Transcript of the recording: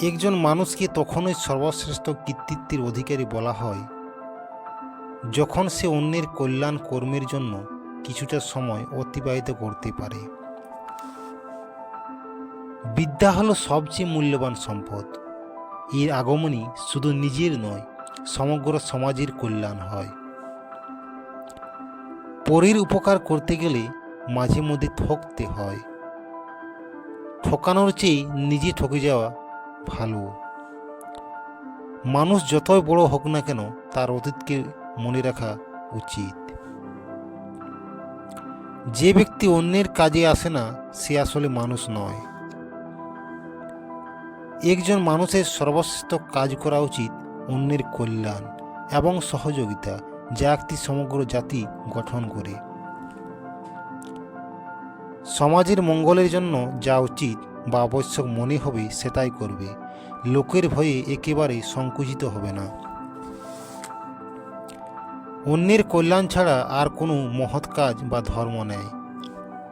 একজন মানুষকে তখনই সর্বশ্রেষ্ঠ কৃতিত্বের অধিকারী বলা হয় যখন সে অন্যের কল্যাণ কর্মের জন্য কিছুটা সময় অতিবাহিত করতে পারে। বিদ্যা হলো সবচেয়ে মূল্যবান সম্পদ। এর আগমনী শুধু নিজের নয়, সমগ্র সমাজের কল্যাণ হয়। পরের উপকার করতে গেলে মাঝে মধ্যে ঠকতে হয়। ঠকানোর চেয়ে নিজে ঠকে যাওয়া ভালো। মানুষ যতই বড় হোক না কেন, তার অতীতকে মনে রাখা উচিত। যে ব্যক্তি অন্যের কাজে আসে না, সে আসলে মানুষ নয়। একজন মানুষের সর্বশ্রেষ্ঠ কাজ করা উচিত অন্যের কল্যাণ এবং সহযোগিতা, যা একটি সমগ্র জাতি গঠন করে। সমাজের মঙ্গলের জন্য যা উচিত বা আবশ্যক মনে হবে সেটাই করবে। লোকের ভয়ে একেবারে সংকুচিত হবে না। অন্যের কল্যাণ ছাড়া আর কোনো মহৎ কাজ বা ধর্ম নেই।